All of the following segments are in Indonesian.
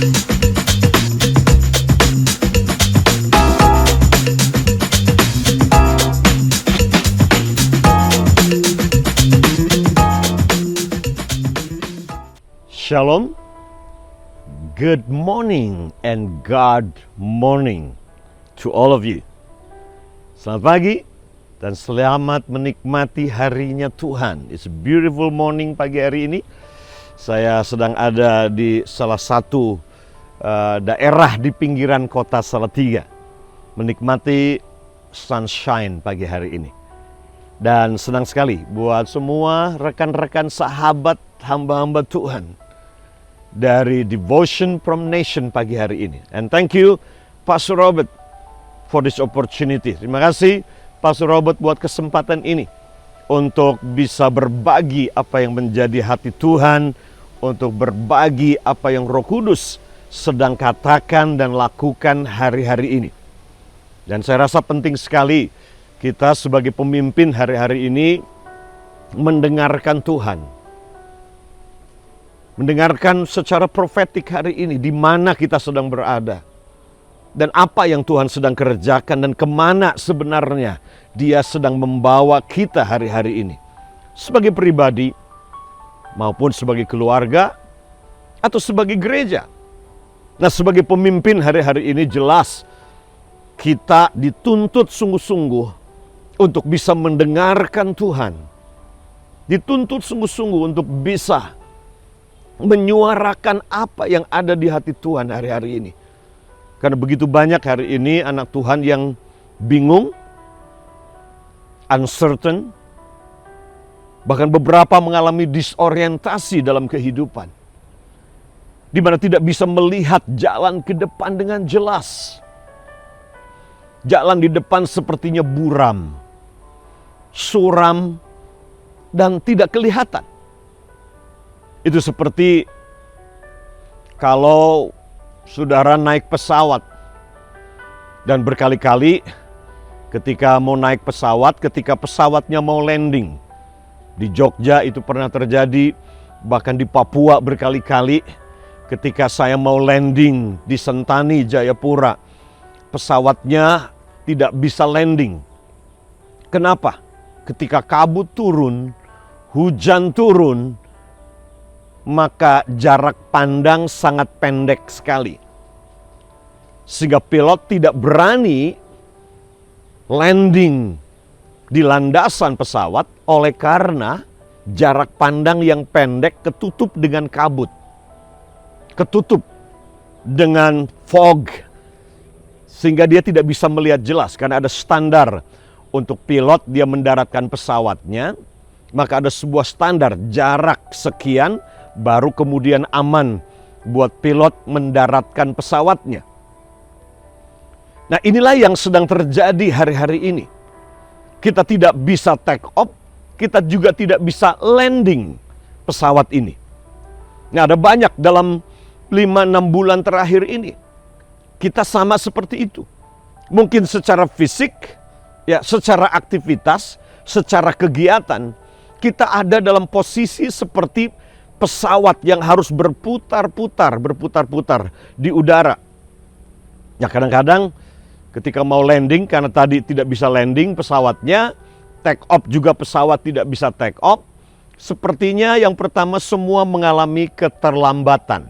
Shalom, good morning and God morning to all of you. Selamat pagi dan selamat menikmati harinya Tuhan. It's a beautiful morning pagi hari ini. Saya sedang ada di salah satu daerah di pinggiran kota Salatiga, menikmati sunshine pagi hari ini. Dan senang sekali buat semua rekan-rekan sahabat hamba-hamba Tuhan dari Devotion from Nation pagi hari ini. And thank you Pastor Robert for this opportunity. Terima kasih Pastor Robert buat kesempatan ini untuk bisa berbagi apa yang menjadi hati Tuhan, untuk berbagi apa yang Roh Kudus sedang katakan dan lakukan hari-hari ini. Dan saya rasa penting sekali kita sebagai pemimpin hari-hari ini mendengarkan Tuhan. Mendengarkan secara profetik hari ini di mana kita sedang berada. Dan apa yang Tuhan sedang kerjakan dan kemana sebenarnya Dia sedang membawa kita hari-hari ini. Sebagai pribadi maupun sebagai keluarga atau sebagai gereja. Nah, sebagai pemimpin hari-hari ini jelas kita dituntut sungguh-sungguh untuk bisa mendengarkan Tuhan. Dituntut sungguh-sungguh untuk bisa menyuarakan apa yang ada di hati Tuhan hari-hari ini. Karena begitu banyak hari ini anak Tuhan yang bingung, uncertain, bahkan beberapa mengalami disorientasi dalam kehidupan, di mana tidak bisa melihat jalan ke depan dengan jelas. Jalan di depan sepertinya buram, suram, dan tidak kelihatan. Itu seperti kalau saudara naik pesawat dan berkali-kali ketika mau naik pesawat, ketika pesawatnya mau landing. Di Jogja itu pernah terjadi, bahkan di Papua berkali-kali ketika saya mau landing di Sentani, Jayapura. Pesawatnya tidak bisa landing. Kenapa? Ketika kabut turun, hujan turun, maka jarak pandang sangat pendek sekali. Sehingga pilot tidak berani landing di landasan pesawat oleh karena jarak pandang yang pendek ketutup dengan kabut. Ketutup dengan fog. Sehingga dia tidak bisa melihat jelas karena ada standar untuk pilot dia mendaratkan pesawatnya. Maka ada sebuah standar jarak sekian baru kemudian aman buat pilot mendaratkan pesawatnya. Nah, inilah yang sedang terjadi hari-hari ini. Kita tidak bisa take off, kita juga tidak bisa landing pesawat ini. Nah, ada banyak dalam 5-6 bulan terakhir ini. Kita sama seperti itu. Mungkin secara fisik, ya, secara aktivitas, secara kegiatan, kita ada dalam posisi seperti pesawat yang harus berputar-putar di udara. Ya, kadang-kadang ketika mau landing, karena tadi tidak bisa landing pesawatnya, take off juga pesawat tidak bisa take off. Sepertinya yang pertama semua mengalami keterlambatan.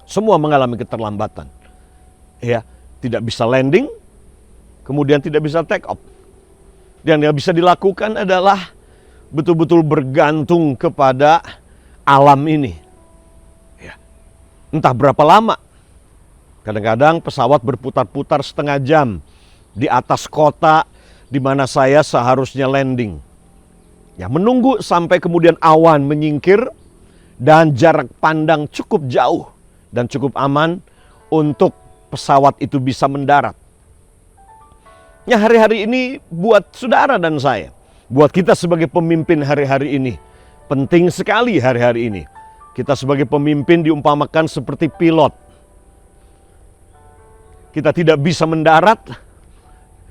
Semua mengalami keterlambatan. Ya, tidak bisa landing, kemudian tidak bisa take off. Dan yang bisa dilakukan adalah betul-betul bergantung kepada alam ini. Ya. Entah berapa lama. Kadang-kadang pesawat berputar-putar setengah jam di atas kota di mana saya seharusnya landing. Ya, menunggu sampai kemudian awan menyingkir dan jarak pandang cukup jauh dan cukup aman untuk pesawat itu bisa mendarat. Ya, hari-hari ini buat saudara dan saya, buat kita sebagai pemimpin hari-hari ini, penting sekali hari-hari ini. Kita sebagai pemimpin diumpamakan seperti pilot. Kita tidak bisa mendarat,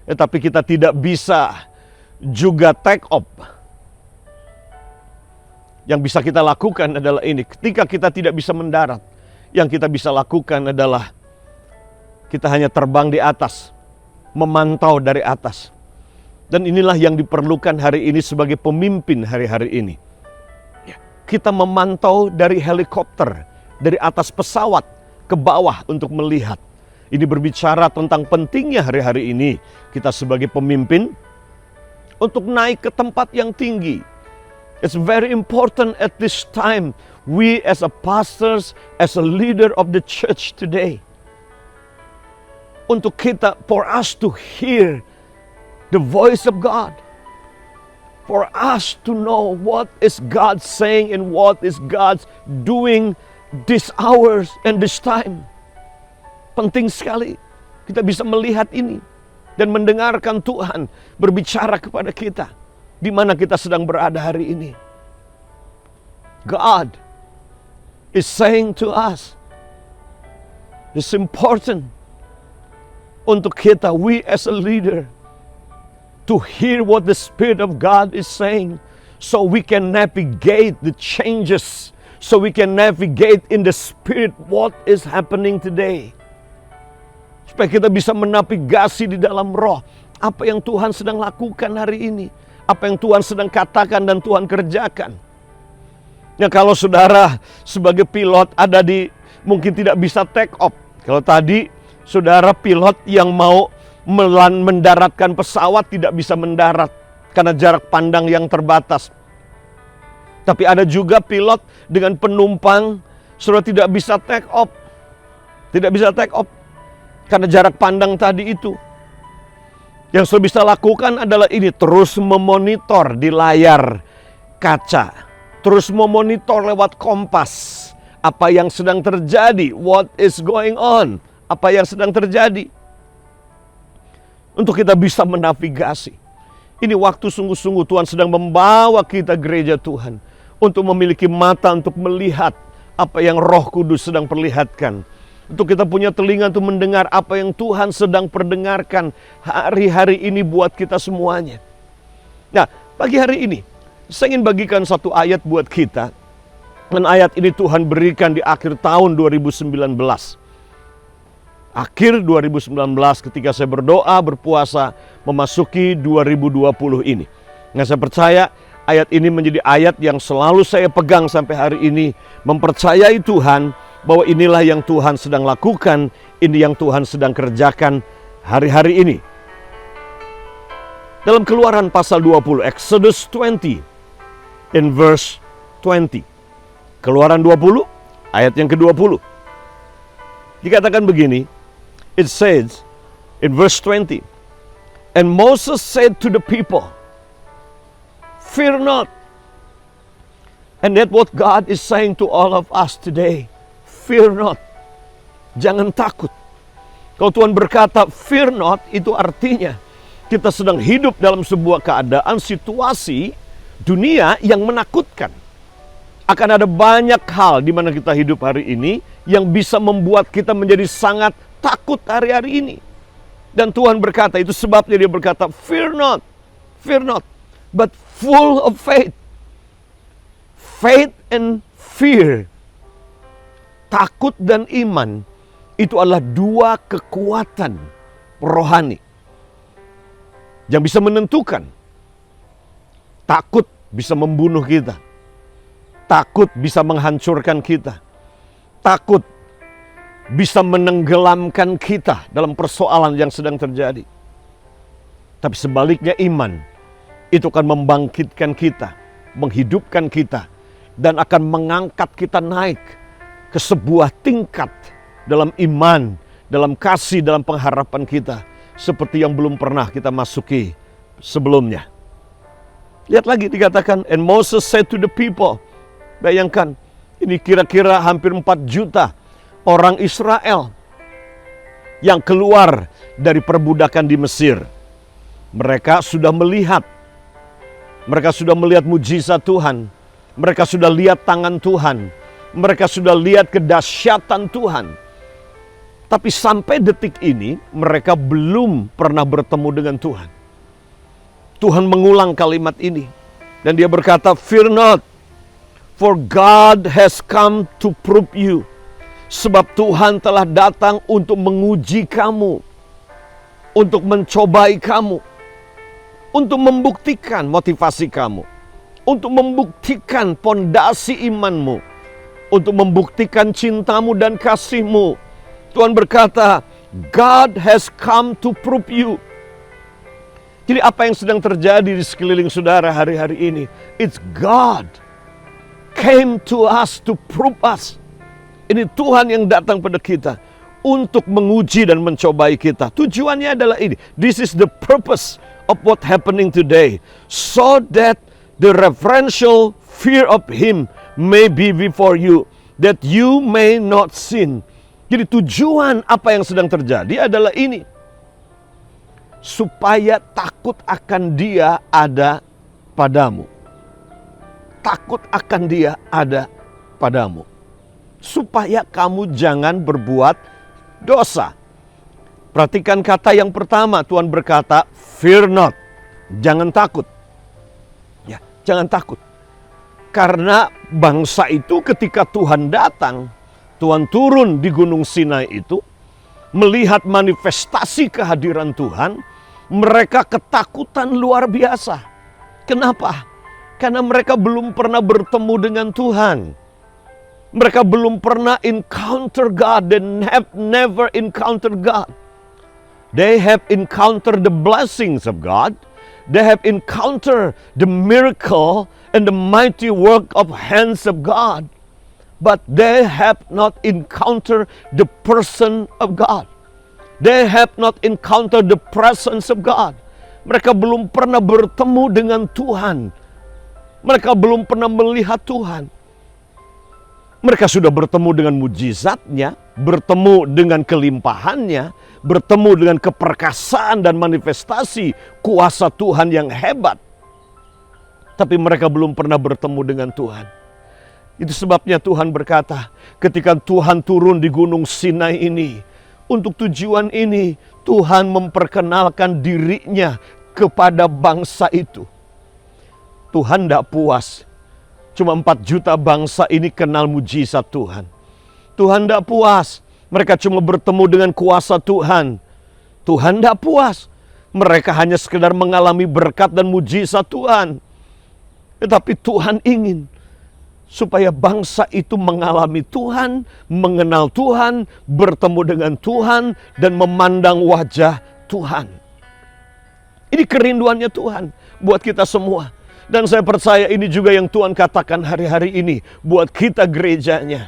tetapi kita tidak bisa juga take off. Yang bisa kita lakukan adalah ini, ketika kita tidak bisa mendarat, Yang kita bisa lakukan adalah kita hanya terbang di atas, memantau dari atas. Dan inilah yang diperlukan hari ini sebagai pemimpin hari-hari ini. Kita memantau dari helikopter, dari atas pesawat ke bawah untuk melihat. Ini berbicara tentang pentingnya hari-hari ini kita sebagai pemimpin untuk naik ke tempat yang tinggi. It's very important at this time, we as a pastors, as a leader of the church today, untuk kita, for us to hear the voice of God, for us to know what is God saying and what is God doing this hours and this time. Penting sekali kita bisa melihat ini dan mendengarkan Tuhan berbicara kepada kita di mana kita sedang berada hari ini. God is saying to us, it's important untuk kita, we as a leader, to hear what the Spirit of God is saying, so we can navigate the changes, so we can navigate in the Spirit what is happening today. Supaya kita bisa menavigasi di dalam roh apa yang Tuhan sedang lakukan hari ini, apa yang Tuhan sedang katakan dan Tuhan kerjakan. Ya, kalau saudara sebagai pilot ada di mungkin tidak bisa take off. Kalau tadi saudara pilot yang mau mendaratkan pesawat tidak bisa mendarat karena jarak pandang yang terbatas. Tapi ada juga pilot dengan penumpang saudara tidak bisa take off. Tidak bisa take off karena jarak pandang tadi itu. Yang saudara bisa lakukan adalah ini, terus memonitor di layar kaca. Terus memonitor lewat kompas apa yang sedang terjadi, what is going on, apa yang sedang terjadi. Untuk kita bisa menavigasi. Ini waktu sungguh-sungguh Tuhan sedang membawa kita gereja Tuhan untuk memiliki mata untuk melihat apa yang Roh Kudus sedang perlihatkan. Untuk kita punya telinga untuk mendengar apa yang Tuhan sedang perdengarkan hari-hari ini buat kita semuanya. Nah, pagi hari ini saya ingin bagikan satu ayat buat kita. Dan ayat ini Tuhan berikan di akhir tahun 2019. Akhir 2019 ketika saya berdoa, berpuasa, memasuki 2020 ini. Nah, saya percaya ayat ini menjadi ayat yang selalu saya pegang sampai hari ini. Mempercayai Tuhan bahwa inilah yang Tuhan sedang lakukan, ini yang Tuhan sedang kerjakan hari-hari ini. Dalam Keluaran pasal 20, Exodus 20, in verse 20. Keluaran 20, ayat yang ke-20. Dikatakan begini, it says in verse 20, and Moses said to the people, fear not. And that's what God is saying to all of us today. Fear not. Jangan takut. Kalau Tuhan berkata fear not, itu artinya kita sedang hidup dalam sebuah keadaan, situasi dunia yang menakutkan. Akan ada banyak hal di mana kita hidup hari ini yang bisa membuat kita menjadi sangat takut hari-hari ini. Dan Tuhan berkata, itu sebabnya dia berkata, fear not, but full of faith. Faith and fear. Takut dan iman itu adalah dua kekuatan rohani yang bisa menentukan. Takut bisa membunuh kita. Takut bisa menghancurkan kita. Takut bisa menenggelamkan kita dalam persoalan yang sedang terjadi. Tapi sebaliknya iman itu akan membangkitkan kita, menghidupkan kita, dan akan mengangkat kita naik ke sebuah tingkat dalam iman, dalam kasih, dalam pengharapan kita. Seperti yang belum pernah kita masuki sebelumnya. Lihat lagi dikatakan, and Moses said to the people. Bayangkan, ini kira-kira hampir 4 juta orang Israel yang keluar dari perbudakan di Mesir. Mereka sudah melihat mujizat Tuhan. Mereka sudah lihat tangan Tuhan. Mereka sudah lihat kedahsyatan Tuhan. Tapi sampai detik ini mereka belum pernah bertemu dengan Tuhan. Tuhan mengulang kalimat ini. Dan dia berkata, fear not, for God has come to prove you. Sebab Tuhan telah datang untuk menguji kamu, untuk mencobai kamu, untuk membuktikan motivasi kamu, untuk membuktikan pondasi imanmu, untuk membuktikan cintamu dan kasihmu. Tuhan berkata, God has come to prove you. Jadi apa yang sedang terjadi di sekeliling saudara hari-hari ini? It's God came to us to prove us. Ini Tuhan yang datang pada kita untuk menguji dan mencobai kita. Tujuannya adalah ini. This is the purpose of what happening today. So that the reverential fear of Him may be before you, that you may not sin. Jadi tujuan apa yang sedang terjadi adalah ini. Supaya takut akan Dia ada padamu. Takut akan Dia ada padamu. Supaya kamu jangan berbuat dosa. Perhatikan kata yang pertama, Tuhan berkata, fear not. Jangan takut. Ya, jangan takut. Karena bangsa itu ketika Tuhan datang, Tuhan turun di Gunung Sinai itu, melihat manifestasi kehadiran Tuhan, mereka ketakutan luar biasa. Kenapa? Karena mereka belum pernah bertemu dengan Tuhan. Mereka belum pernah encounter God. They have never encountered God. They have encountered the blessings of God. They have encountered the miracle and the mighty work of hands of God. But they have not encountered the person of God. They have not encountered the presence of God. Mereka belum pernah bertemu dengan Tuhan. Mereka belum pernah melihat Tuhan. Mereka sudah bertemu dengan mujizatnya, bertemu dengan kelimpahannya, bertemu dengan keperkasaan dan manifestasi kuasa Tuhan yang hebat. Tapi mereka belum pernah bertemu dengan Tuhan. Itu sebabnya Tuhan berkata, ketika Tuhan turun di Gunung Sinai ini, untuk tujuan ini Tuhan memperkenalkan dirinya kepada bangsa itu. Tuhan tidak puas. Cuma 4 juta bangsa ini kenal mujizat Tuhan. Tuhan tidak puas. Mereka cuma bertemu dengan kuasa Tuhan. Tuhan tidak puas. Mereka hanya sekedar mengalami berkat dan mujizat Tuhan. Tetapi Tuhan ingin supaya bangsa itu mengalami Tuhan, mengenal Tuhan, bertemu dengan Tuhan, dan memandang wajah Tuhan. Ini kerinduannya Tuhan buat kita semua. Dan saya percaya ini juga yang Tuhan katakan hari-hari ini buat kita gerejanya.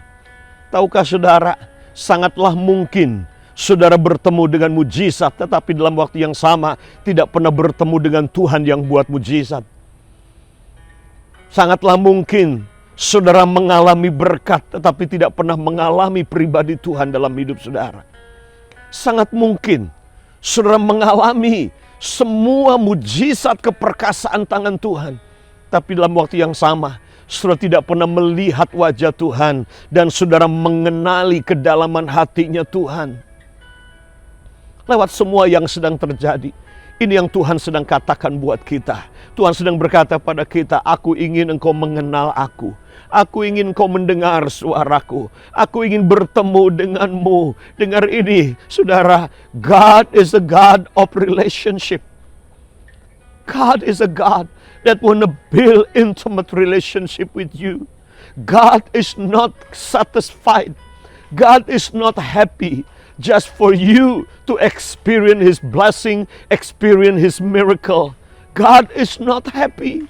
Tahukah saudara, sangatlah mungkin saudara bertemu dengan mujizat, tetapi dalam waktu yang sama tidak pernah bertemu dengan Tuhan yang buat mujizat. Sangatlah mungkin saudara mengalami berkat, tetapi tidak pernah mengalami pribadi Tuhan dalam hidup saudara. Sangat mungkin saudara mengalami semua mujizat keperkasaan tangan Tuhan, tapi dalam waktu yang sama, saudara tidak pernah melihat wajah Tuhan dan saudara mengenali kedalaman hatinya Tuhan. Lewat semua yang sedang terjadi, ini yang Tuhan sedang katakan buat kita. Tuhan sedang berkata pada kita, aku ingin engkau mengenal aku. Aku ingin engkau mendengar suaraku. Aku ingin bertemu denganmu. Dengar ini, saudara, God is a God of relationship. God is a God that want to build intimate relationship with you. God is not satisfied. God is not happy just for you to experience His blessing, experience His miracle. God is not happy.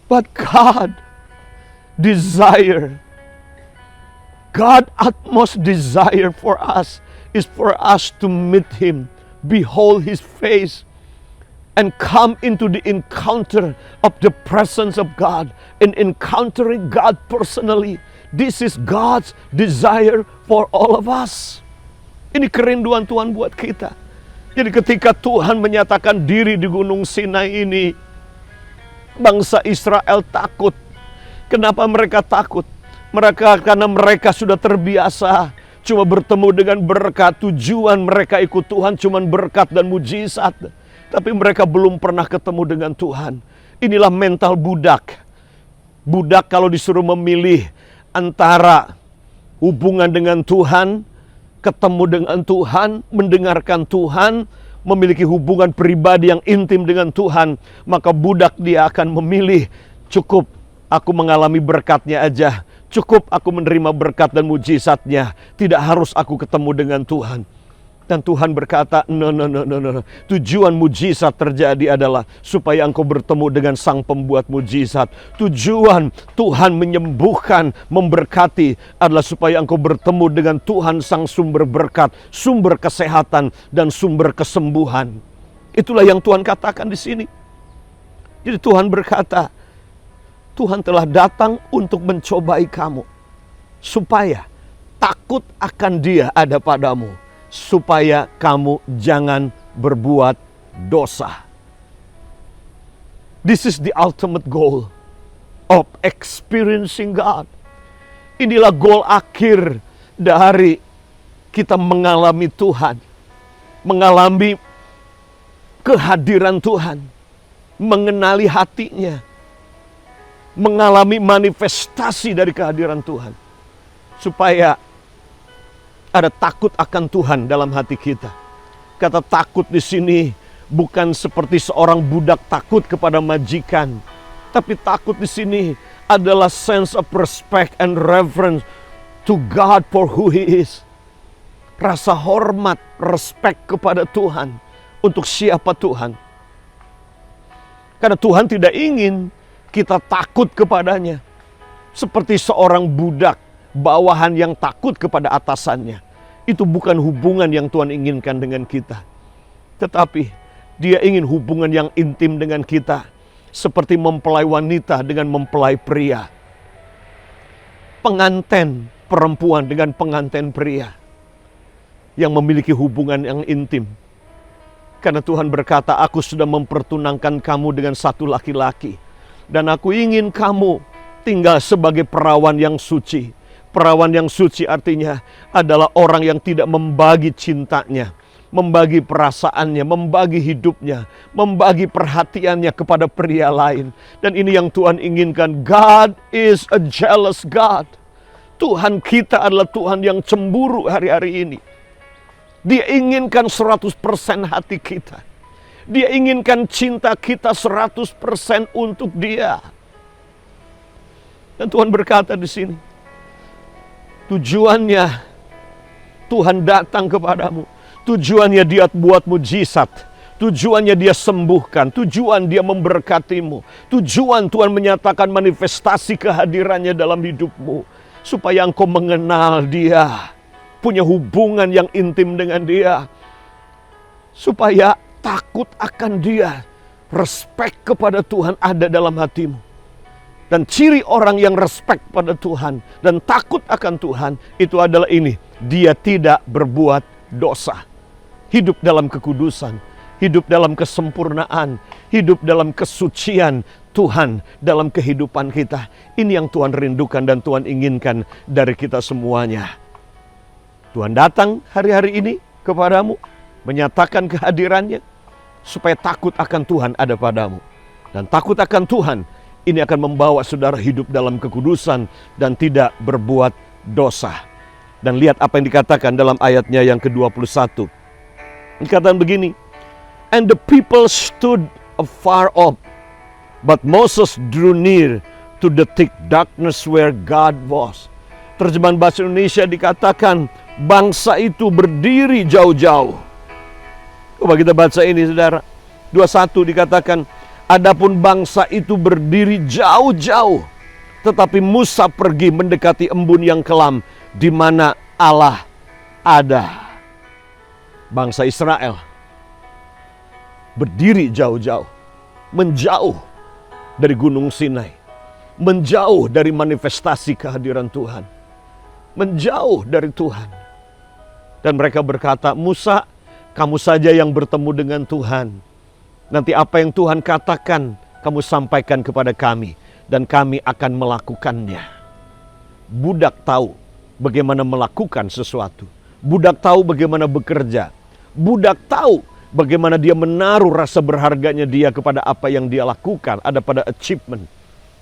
But God utmost desire for us is for us to meet Him, behold His face, and come into the encounter of the presence of God and encountering God personally. This is God's desire for all of us. Ini kerinduan Tuhan buat kita. Jadi ketika Tuhan menyatakan diri di Gunung Sinai ini, bangsa Israel takut. Kenapa mereka takut? Karena mereka sudah terbiasa cuma bertemu dengan berkat. Tujuan mereka ikut Tuhan cuma berkat dan mujizat. Tapi mereka belum pernah ketemu dengan Tuhan. Inilah mental budak. Budak kalau disuruh memilih antara hubungan dengan Tuhan, ketemu dengan Tuhan, mendengarkan Tuhan, memiliki hubungan pribadi yang intim dengan Tuhan, maka budak dia akan memilih, cukup aku mengalami berkat-Nya aja, cukup aku menerima berkat dan mujizat-Nya, tidak harus aku ketemu dengan Tuhan. Dan Tuhan berkata, no. Tujuan mujizat terjadi adalah supaya engkau bertemu dengan Sang Pembuat mujizat. Tujuan Tuhan menyembuhkan, memberkati adalah supaya engkau bertemu dengan Tuhan Sang Sumber berkat, sumber kesehatan, dan sumber kesembuhan. Itulah yang Tuhan katakan di sini. Jadi Tuhan berkata, Tuhan telah datang untuk mencobai kamu, supaya takut akan Dia ada padamu, supaya kamu jangan berbuat dosa. This is the ultimate goal of experiencing God. Inilah goal akhir dari kita mengalami Tuhan, mengalami kehadiran Tuhan, mengenali hatinya, mengalami manifestasi dari kehadiran Tuhan, supaya ada takut akan Tuhan dalam hati kita. Kata takut di sini bukan seperti seorang budak takut kepada majikan, tapi takut di sini adalah sense of respect and reverence to God for who He is. Rasa hormat, respect kepada Tuhan, untuk siapa Tuhan. Karena Tuhan tidak ingin kita takut kepadanya seperti seorang budak bawahan yang takut kepada atasannya. Itu bukan hubungan yang Tuhan inginkan dengan kita. Tetapi Dia ingin hubungan yang intim dengan kita, seperti mempelai wanita dengan mempelai pria, pengantin perempuan dengan pengantin pria, yang memiliki hubungan yang intim. Karena Tuhan berkata, aku sudah mempertunangkan kamu dengan satu laki-laki, dan aku ingin kamu tinggal sebagai perawan yang suci. Perawan yang suci artinya adalah orang yang tidak membagi cintanya, membagi perasaannya, membagi hidupnya, membagi perhatiannya kepada pria lain. Dan ini yang Tuhan inginkan. God is a jealous God. Tuhan kita adalah Tuhan yang cemburu hari-hari ini. Dia inginkan 100% hati kita. Dia inginkan cinta kita 100% untuk Dia. Dan Tuhan berkata di sini, tujuannya Tuhan datang kepadamu. Tujuannya Dia buat mujizat. Tujuannya Dia sembuhkan. Tujuan Dia memberkatimu. Tujuan Tuhan menyatakan manifestasi kehadirannya dalam hidupmu, supaya engkau mengenal Dia, punya hubungan yang intim dengan Dia, supaya takut akan Dia, respect kepada Tuhan ada dalam hatimu. Dan ciri orang yang respect pada Tuhan dan takut akan Tuhan itu adalah ini: dia tidak berbuat dosa. Hidup dalam kekudusan, hidup dalam kesempurnaan, hidup dalam kesucian Tuhan dalam kehidupan kita. Ini yang Tuhan rindukan dan Tuhan inginkan dari kita semuanya. Tuhan datang hari-hari ini kepadamu, menyatakan kehadirannya, supaya takut akan Tuhan ada padamu. Dan takut akan Tuhan ini akan membawa saudara hidup dalam kekudusan dan tidak berbuat dosa. Dan lihat apa yang dikatakan dalam ayatnya yang ke-21. Dikatakan begini, and the people stood afar off, but Moses drew near to the thick darkness where God was. Terjemahan bahasa Indonesia dikatakan, bangsa itu berdiri jauh-jauh. Coba kita baca ini saudara. 21 dikatakan, adapun bangsa itu berdiri jauh-jauh, tetapi Musa pergi mendekati embun yang kelam, di mana Allah ada. Bangsa Israel berdiri jauh-jauh, menjauh dari Gunung Sinai, menjauh dari manifestasi kehadiran Tuhan, menjauh dari Tuhan. Dan mereka berkata, Musa, kamu saja yang bertemu dengan Tuhan. Nanti apa yang Tuhan katakan, kamu sampaikan kepada kami, dan kami akan melakukannya. Budak tahu bagaimana melakukan sesuatu. Budak tahu bagaimana bekerja. Budak tahu bagaimana dia menaruh rasa berharganya dia kepada apa yang dia lakukan, ada pada achievement.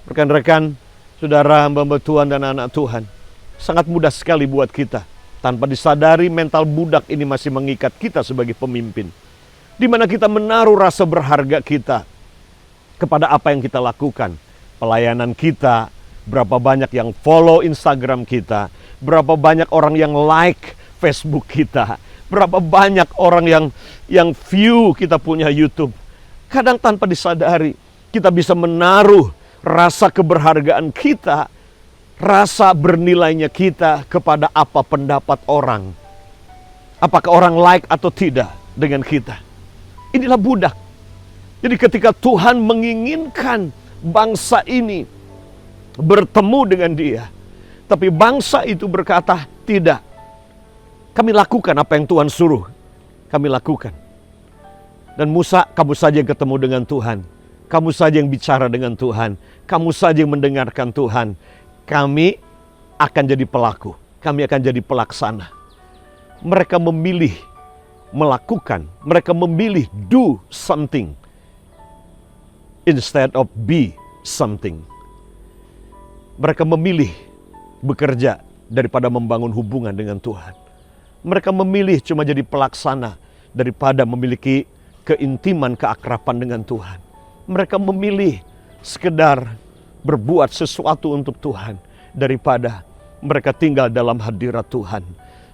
Rekan-rekan, saudara, hamba-hamba Tuhan dan anak Tuhan, sangat mudah sekali buat kita. Tanpa disadari mental budak ini masih mengikat kita sebagai pemimpin. Di mana kita menaruh rasa berharga kita kepada apa yang kita lakukan. Pelayanan kita, berapa banyak yang follow Instagram kita, berapa banyak orang yang like Facebook kita, berapa banyak orang yang view kita punya YouTube. Kadang tanpa disadari, kita bisa menaruh rasa keberhargaan kita, rasa bernilainya kita kepada apa pendapat orang. Apakah orang like atau tidak dengan kita. Inilah budak. Jadi ketika Tuhan menginginkan bangsa ini bertemu dengan Dia, tapi bangsa itu berkata, tidak. Kami lakukan apa yang Tuhan suruh. Kami lakukan. Dan Musa, kamu saja yang ketemu dengan Tuhan. Kamu saja yang bicara dengan Tuhan. Kamu saja yang mendengarkan Tuhan. Kami akan jadi pelaku. Kami akan jadi pelaksana. Mereka memilih melakukan. Mereka memilih do something instead of be something. Mereka memilih bekerja daripada membangun hubungan dengan Tuhan. Mereka memilih cuma jadi pelaksana daripada memiliki keintiman, keakraban dengan Tuhan. Mereka memilih sekedar berbuat sesuatu untuk Tuhan daripada mereka tinggal dalam hadirat Tuhan.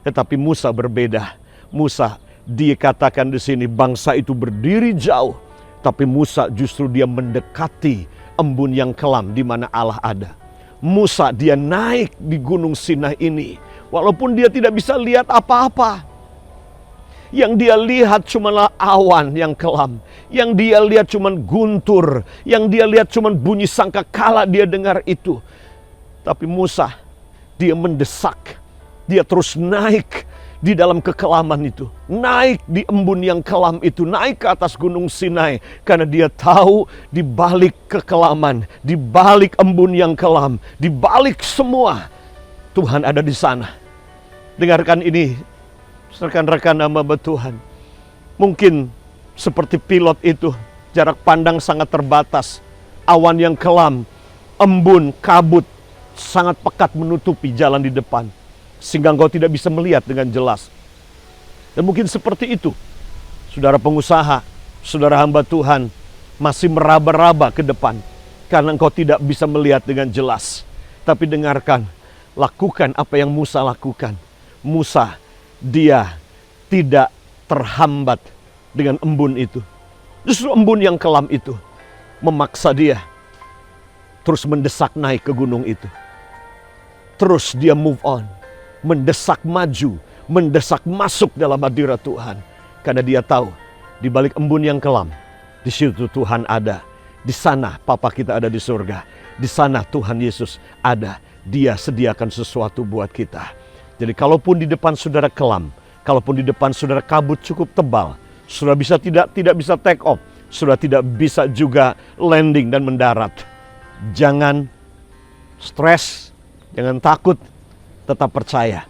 Tetapi Musa berbeda. Musa dikatakan di sini bangsa itu berdiri jauh, tapi Musa justru dia mendekati embun yang kelam di mana Allah ada. Musa dia naik di Gunung Sinai ini, walaupun dia tidak bisa lihat apa-apa. Yang dia lihat cumalah awan yang kelam, yang dia lihat cuman guntur, yang dia lihat cuman bunyi sangkakala dia dengar itu. Tapi Musa dia mendesak, dia terus naik di dalam kekelaman itu, naik di embun yang kelam itu, naik ke atas Gunung Sinai, karena dia tahu di balik kekelaman, di balik embun yang kelam, di balik semua Tuhan ada di sana. Dengarkan ini, rekan-rekan hamba Tuhan. Mungkin seperti pilot itu, jarak pandang sangat terbatas, awan yang kelam, embun, kabut sangat pekat menutupi jalan di depan, sehingga engkau tidak bisa melihat dengan jelas. Dan mungkin seperti itu, saudara pengusaha, saudara hamba Tuhan, masih meraba-raba ke depan, karena engkau tidak bisa melihat dengan jelas. Tapi dengarkan, lakukan apa yang Musa lakukan. Musa, dia tidak terhambat dengan embun itu. Justru embun yang kelam itu memaksa dia terus mendesak naik ke gunung itu. Terus dia move on, mendesak maju, mendesak masuk dalam hadirat Tuhan. Karena dia tahu di balik embun yang kelam, di situ Tuhan ada. Di sana Papa kita ada di surga. Di sana Tuhan Yesus ada. Dia sediakan sesuatu buat kita. Jadi kalaupun di depan saudara kelam, kalaupun di depan saudara kabut cukup tebal, saudara bisa tidak bisa take off, saudara tidak bisa juga landing dan mendarat. Jangan stres, jangan takut, tetap percaya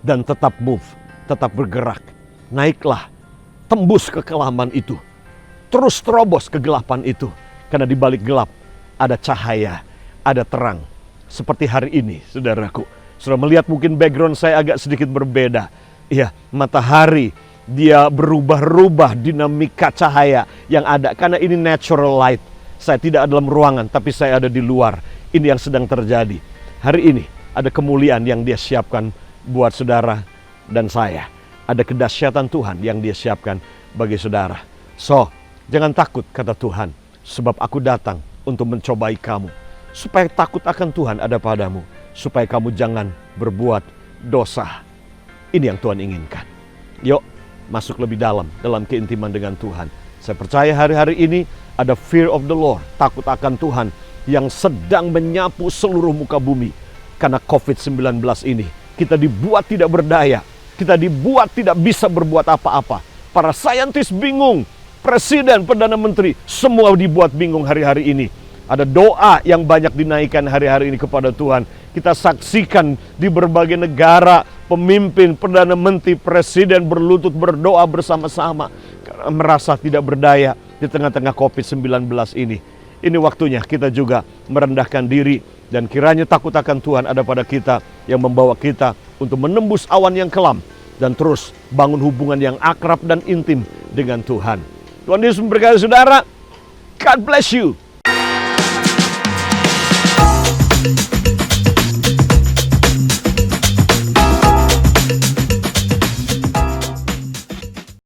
dan tetap move, tetap bergerak. Naiklah, tembus kekelaman itu, terus terobos kegelapan itu, karena di balik gelap ada cahaya, ada terang. Seperti hari ini, saudaraku. Saudara melihat mungkin background saya agak sedikit berbeda. Iya, matahari dia berubah-ubah dinamika cahaya yang ada. Karena ini natural light. Saya tidak dalam ruangan, tapi saya ada di luar. Ini yang sedang terjadi. Hari ini ada kemuliaan yang dia siapkan buat saudara dan saya. Ada kedahsyatan Tuhan yang dia siapkan bagi saudara. So, jangan takut kata Tuhan. Sebab aku datang untuk mencobai kamu. Supaya takut akan Tuhan ada padamu. Supaya kamu jangan berbuat dosa. Ini yang Tuhan inginkan. Yuk, masuk lebih dalam keintiman dengan Tuhan. Saya percaya hari-hari ini ada fear of the Lord, takut akan Tuhan yang sedang menyapu seluruh muka bumi. Karena COVID-19 ini, kita dibuat tidak berdaya. Kita dibuat tidak bisa berbuat apa-apa. Para saintis bingung, presiden, perdana menteri, semua dibuat bingung hari-hari ini. Ada doa yang banyak dinaikkan hari-hari ini kepada Tuhan. Kita saksikan di berbagai negara, pemimpin, perdana menteri, presiden berlutut berdoa bersama-sama. Karena merasa tidak berdaya di tengah-tengah COVID-19 ini. Ini waktunya kita juga merendahkan diri, Dan kiranya takut akan Tuhan ada pada kita yang membawa kita untuk menembus awan yang kelam dan terus bangun hubungan yang akrab dan intim dengan Tuhan. Tuhan Yesus memberkati saudara. God bless you.